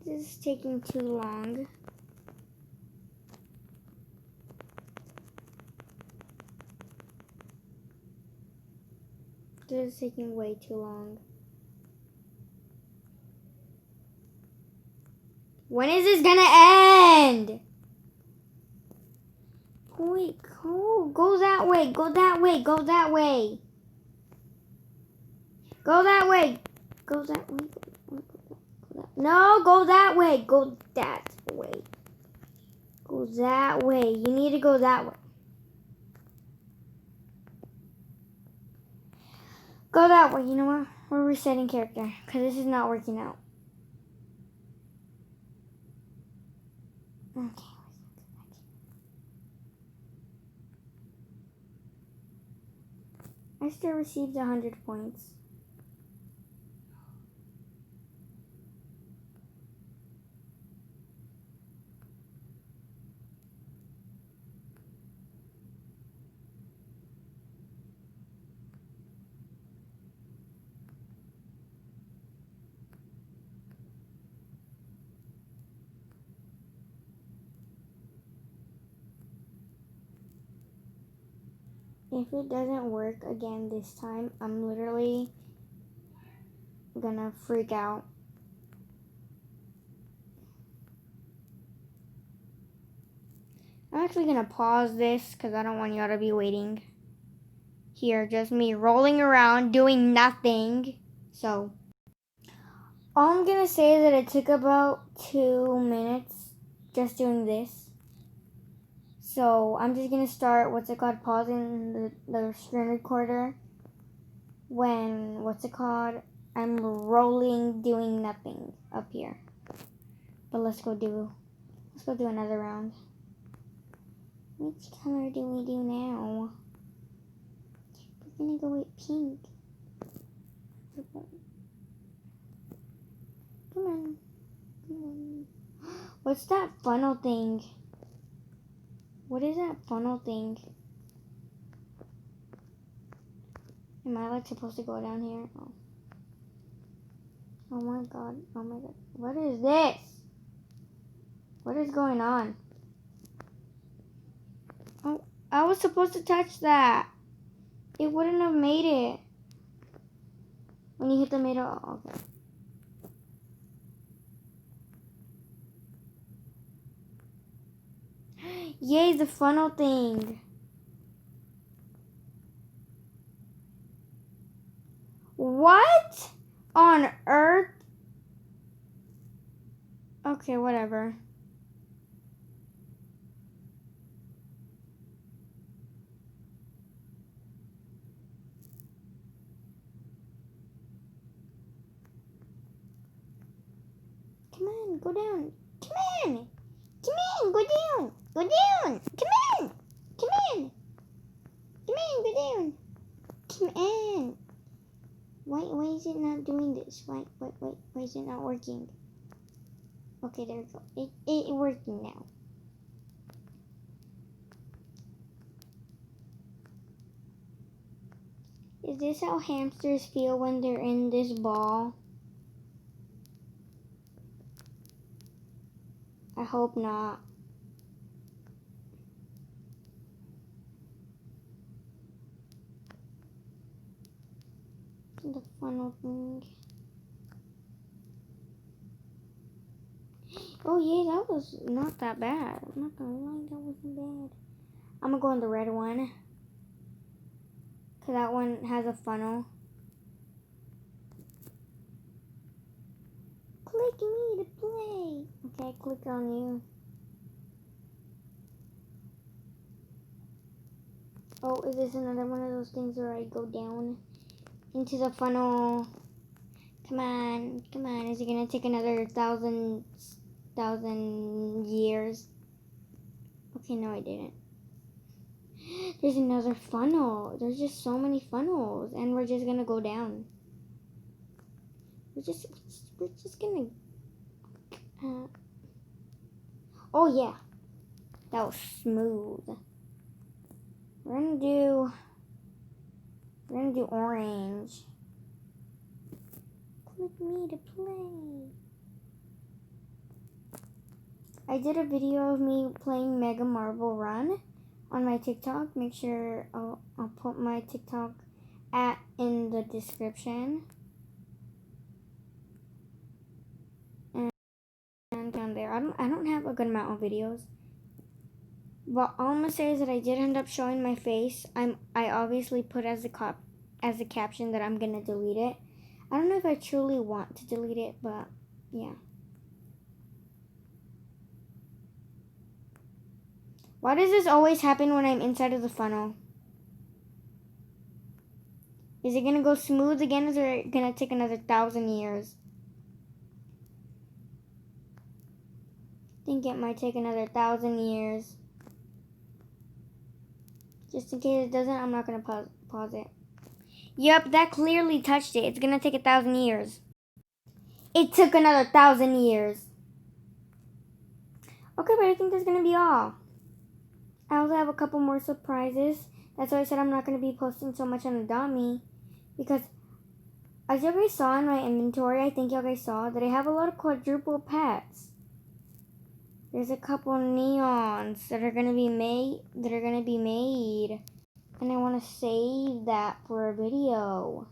this taking too long? This is taking way too long. When is this gonna end? Wait, go that way, go that way, go that way. Go that way. Go that way. No, go that way. Go that way. Go that way. You need to go that way. Go that way. You know what? We're resetting character because this is not working out. Okay. I still received 100 points. If it doesn't work again this time, I'm literally gonna freak out. I'm actually gonna pause this because I don't want y'all to be waiting. Here, just me rolling around doing nothing. So, all I'm gonna say is that it took about 2 minutes just doing this. So, I'm just gonna start, pausing the screen recorder when, I'm rolling doing nothing up here. But let's go do another round. Which color do we do now? We're gonna go with pink. Come on. What's that funnel thing? What is that funnel thing? Am I supposed to go down here? Oh my god. Oh my god. What is this? What is going on? Oh, I was supposed to touch that. It wouldn't have made it. When you hit the middle. Okay. Yay, the funnel thing. What on earth? Okay, whatever. Come on, go down. Come on. Come on, go down. Go down. Come on. Come on. Come on, go down. Come on. Why is it not doing this? Why is it not working? Okay, there we go. It working now. Is this how hamsters feel when they're in this ball? I hope not. The funnel thing. Oh yeah, that was not that bad. I'm not gonna lie, that wasn't bad. I'm gonna go on the red one. Cause that one has a funnel. Click me to play. Okay, click on you. Oh, is this another one of those things where I go down into the funnel? Come on, come on. Is it gonna take another thousand years? Okay, no, I didn't. There's another funnel. There's just so many funnels, and we're just gonna go down. We're just gonna. Oh yeah, that was smooth. We're gonna do orange. Click me to play. I did a video of me playing Mega Marble Run on my TikTok. Make sure I'll put my TikTok in the description. And down there, I don't have a good amount of videos. But all I'm gonna say is that I did end up showing my face. I obviously put as a caption that I'm gonna delete it. I don't know if I truly want to delete it, but yeah. Why does this always happen when I'm inside of the funnel? Is it gonna go smooth again, or is it gonna take another 1,000 years? I think it might take another 1,000 years. Just in case it doesn't, I'm not gonna pause it. Yep, that clearly touched it. It's gonna take 1,000 years. It took another 1,000 years. Okay, but I think that's gonna be all. I also have a couple more surprises. That's why I said I'm not gonna be posting so much on Adopt Me, because as you guys saw in my inventory, I think you guys saw that I have a lot of quadruple pets. There's a couple neons that are gonna be made, and I want to save that for a video.